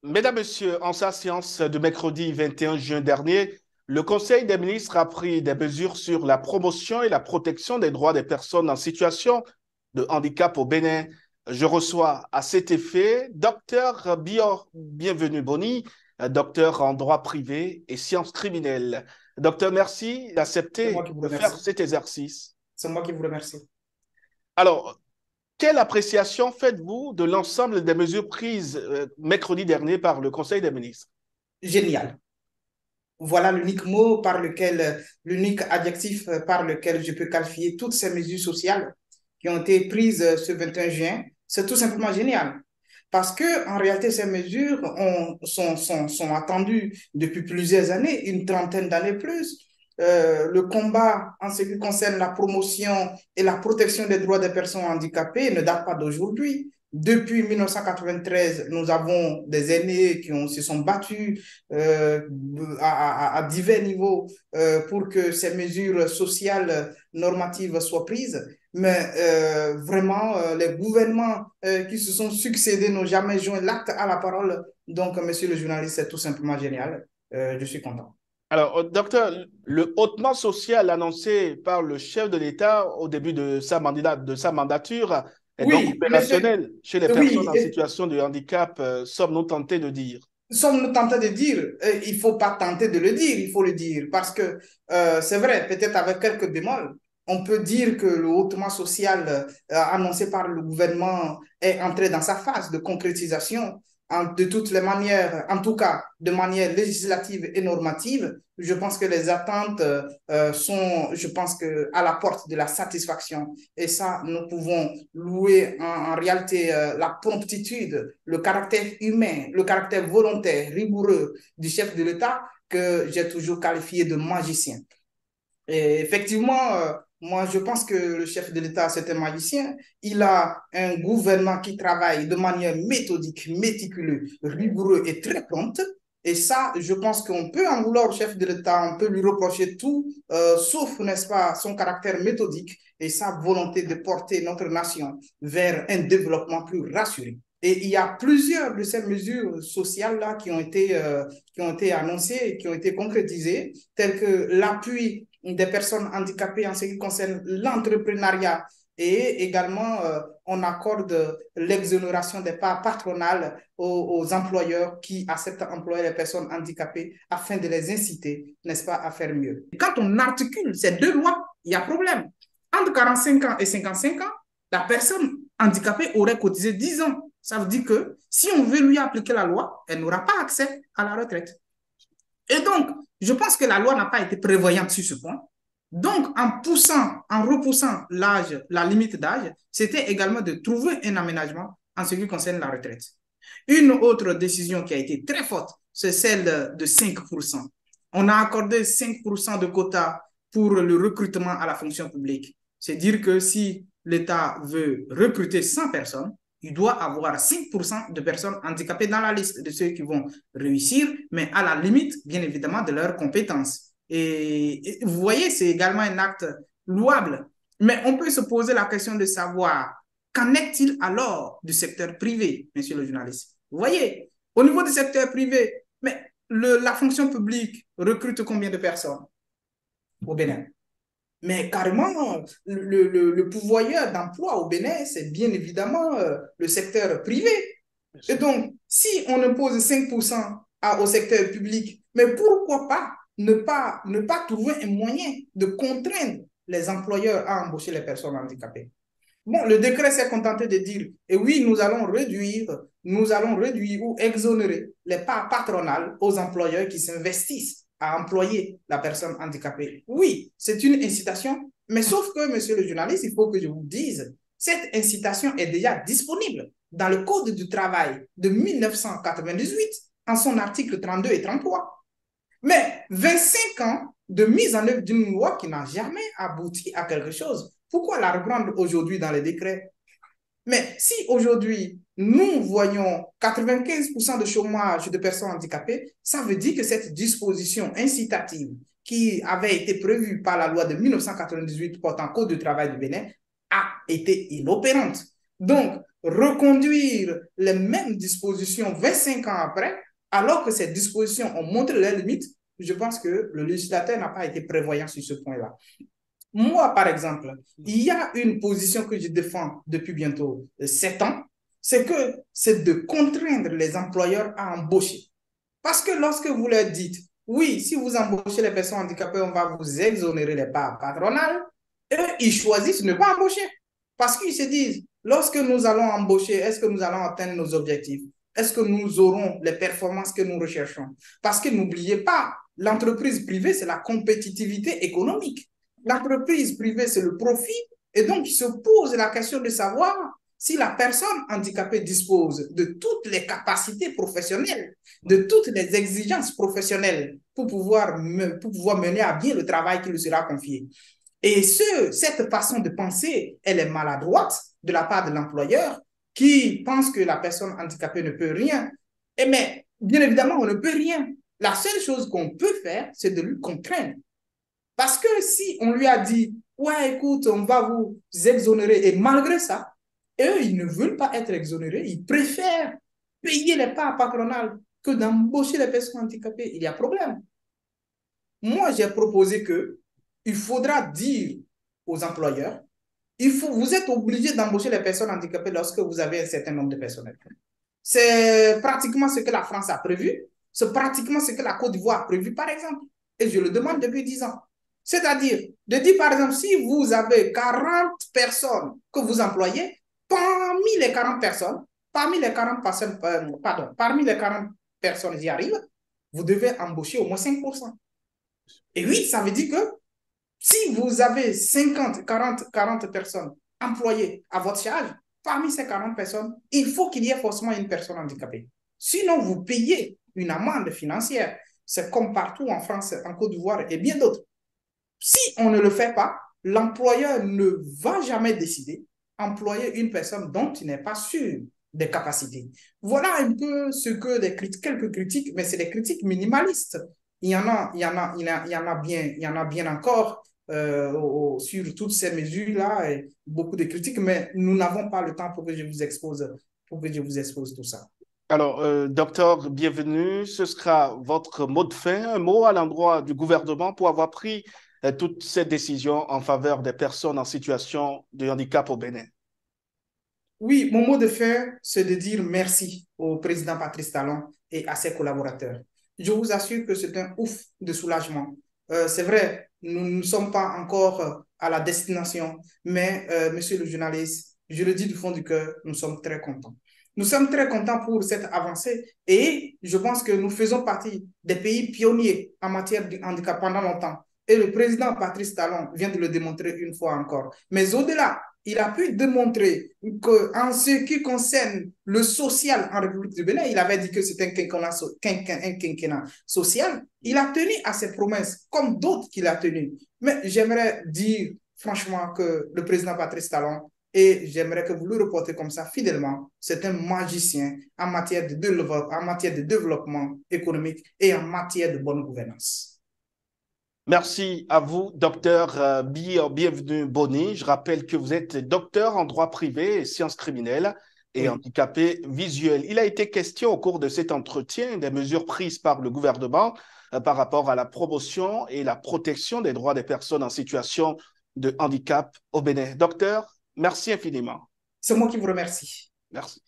Mesdames, Messieurs, en sa séance de mercredi 21 juin dernier, le Conseil des ministres a pris des mesures sur la promotion et la protection des droits des personnes en situation de handicap au Bénin. Je reçois à cet effet Dr Bienvenu Boni, docteur en droit privé et sciences criminelles. Docteur, merci C'est moi d'accepter qui vous de faire remercie. cet exercice. C'est moi qui vous remercie. Alors, quelle appréciation faites-vous de l'ensemble des mesures prises mercredi dernier par le Conseil des ministres? Génial. Voilà l'unique mot par lequel, l'unique adjectif par lequel je peux qualifier toutes ces mesures sociales qui ont été prises ce 21 juin. C'est tout simplement génial. Parce que, en réalité, ces mesures sont attendues depuis plusieurs années, une trentaine d'années plus. Le combat en ce qui concerne la promotion et la protection des droits des personnes handicapées ne date pas d'aujourd'hui. Depuis 1993, nous avons des aînés se sont battus à divers niveaux pour que ces mesures sociales normatives soient prises. Mais vraiment, les gouvernements qui se sont succédés n'ont jamais joint l'acte à la parole. Donc, monsieur le journaliste, c'est tout simplement génial. Je suis content. Alors, docteur, le hautement social annoncé par le chef de l'État au début de sa mandature est donc Oui, monsieur, opérationnel chez les personnes oui, en situation de handicap, sommes-nous tentés de dire. sommes-nous tentés de dire, il ne faut pas tenter de le dire, il faut le dire, parce que c'est vrai, peut-être avec quelques bémols, on peut dire que le hautement social annoncé par le gouvernement est entré dans sa phase de concrétisation. De toutes les manières, en tout cas de manière législative et normative, je pense que les attentes sont, je pense que, à la porte de la satisfaction. Et ça, nous pouvons louer en réalité la promptitude, le caractère humain, le caractère volontaire, rigoureux du chef de l'État que j'ai toujours qualifié de magicien. Et effectivement, moi, je pense que le chef de l'État, c'est un magicien. Il a un gouvernement qui travaille de manière méthodique, méticuleuse, rigoureux et très prompte. Et ça, je pense qu'on peut en vouloir au chef de l'État, on peut lui reprocher tout, sauf, n'est-ce pas, son caractère méthodique et sa volonté de porter notre nation vers un développement plus rassuré. Et il y a plusieurs de ces mesures sociales-là qui ont été annoncées, qui ont été concrétisées, telles que l'appui des personnes handicapées en ce qui concerne l'entrepreneuriat et également on accorde l'exonération des parts patronales aux employeurs qui acceptent d'employer les personnes handicapées afin de les inciter, n'est-ce pas, à faire mieux. Quand on articule ces deux lois, il y a problème. Entre 45 ans et 55 ans, la personne handicapée aurait cotisé 10 ans. Ça veut dire que si on veut lui appliquer la loi, elle n'aura pas accès à la retraite. Et donc, je pense que la loi n'a pas été prévoyante sur ce point. Donc, en repoussant l'âge, la limite d'âge, c'était également de trouver un aménagement en ce qui concerne la retraite. Une autre décision qui a été très forte, c'est celle de 5%. On a accordé 5% de quota pour le recrutement à la fonction publique. C'est dire que si l'État veut recruter 100 personnes, il doit avoir 5% de personnes handicapées dans la liste de ceux qui vont réussir, mais à la limite, bien évidemment, de leurs compétences. Et vous voyez, c'est également un acte louable. Mais on peut se poser la question de savoir qu'en est-il alors du secteur privé, monsieur le journaliste? Vous voyez, au niveau du secteur privé, mais la fonction publique recrute combien de personnes au Bénin? Mais carrément, le pourvoyeur d'emploi au Bénin, c'est bien évidemment le secteur privé. Et donc, si on impose 5% au secteur public, mais pourquoi pas ne pas trouver un moyen de contraindre les employeurs à embaucher les personnes handicapées? Bon, le décret s'est contenté de dire, et oui, nous allons réduire ou exonérer les parts patronales aux employeurs qui s'investissent à employer la personne handicapée. Oui, c'est une incitation, mais sauf que, monsieur le journaliste, il faut que je vous dise, cette incitation est déjà disponible dans le Code du travail de 1998, en son article 32 et 33. Mais 25 ans de mise en œuvre d'une loi qui n'a jamais abouti à quelque chose, pourquoi la reprendre aujourd'hui dans les décrets? Mais si aujourd'hui, nous voyons 95% de chômage de personnes handicapées, ça veut dire que cette disposition incitative qui avait été prévue par la loi de 1998 portant Code du travail du Bénin a été inopérante. Donc, reconduire les mêmes dispositions 25 ans après, alors que ces dispositions ont montré leurs limites, je pense que le législateur n'a pas été prévoyant sur ce point-là. Moi, par exemple, il y a une position que je défends depuis bientôt 7 ans, c'est de contraindre les employeurs à embaucher. Parce que lorsque vous leur dites, oui, si vous embauchez les personnes handicapées, on va vous exonérer les parts patronales, eux, ils choisissent de ne pas embaucher. Parce qu'ils se disent, lorsque nous allons embaucher, est-ce que nous allons atteindre nos objectifs? Est-ce que nous aurons les performances que nous recherchons? Parce que n'oubliez pas, l'entreprise privée, c'est la compétitivité économique. L'entreprise privée, c'est le profit. Et donc, il se pose la question de savoir si la personne handicapée dispose de toutes les capacités professionnelles, de toutes les exigences professionnelles pour pouvoir mener à bien le travail qui lui sera confié. Et cette façon de penser, elle est maladroite de la part de l'employeur qui pense que la personne handicapée ne peut rien. Mais bien évidemment, on ne peut rien. La seule chose qu'on peut faire, c'est de lui contraindre. Parce que si on lui a dit, ouais, écoute, on va vous exonérer, et malgré ça, eux, ils ne veulent pas être exonérés, ils préfèrent payer les parts patronales que d'embaucher les personnes handicapées. Il y a problème. Moi, j'ai proposé que il faudra dire aux employeurs, vous êtes obligé d'embaucher les personnes handicapées lorsque vous avez un certain nombre de personnel. C'est pratiquement ce que la France a prévu, c'est pratiquement ce que la Côte d'Ivoire a prévu, par exemple. Et je le demande depuis 10 ans. C'est-à-dire, de dire, par exemple, si vous avez 40 personnes que vous employez, parmi les 40 personnes, parmi les 40 personnes, parmi les 40 personnes qui arrivent, vous devez embaucher au moins 5%. Et oui, ça veut dire que si vous avez 50, 40 personnes employées à votre charge, parmi ces 40 personnes, il faut qu'il y ait forcément une personne handicapée. Sinon, vous payez une amende financière. C'est comme partout en France, en Côte d'Ivoire et bien d'autres. Si on ne le fait pas, l'employeur ne va jamais décider d'employer une personne dont il n'est pas sûr des capacités. Voilà un peu ce que quelques critiques, mais c'est des critiques minimalistes. Il y en a bien encore sur toutes ces mesures-là, et beaucoup de critiques, mais nous n'avons pas le temps pour que je vous expose tout ça. Alors, docteur, bienvenue. Ce sera votre mot de fin, un mot à l'endroit du gouvernement pour avoir pris toutes ces décisions en faveur des personnes en situation de handicap au Bénin. Oui, mon mot de fin, c'est de dire merci au président Patrice Talon et à ses collaborateurs. Je vous assure que c'est un ouf de soulagement. C'est vrai, nous ne sommes pas encore à la destination, mais monsieur le journaliste, je le dis du fond du cœur, nous sommes très contents. Nous sommes très contents pour cette avancée et je pense que nous faisons partie des pays pionniers en matière de handicap pendant longtemps. Et le président Patrice Talon vient de le démontrer une fois encore. Mais au-delà, il a pu démontrer qu'en ce qui concerne le social en République du Bénin, il avait dit que c'était un quinquennat social. Il a tenu à ses promesses, comme d'autres qu'il a tenu. Mais j'aimerais dire franchement que le président Patrice Talon, et j'aimerais que vous le reportez comme ça fidèlement, c'est un magicien en matière de développement économique et en matière de bonne gouvernance. Merci à vous, docteur Bienvenu Boni. Je rappelle que vous êtes docteur en droit privé et sciences criminelles et Oui. handicapé visuel. Il a été question au cours de cet entretien des mesures prises par le gouvernement par rapport à la promotion et la protection des droits des personnes en situation de handicap au Bénin. Docteur, merci infiniment. C'est moi qui vous remercie. Merci.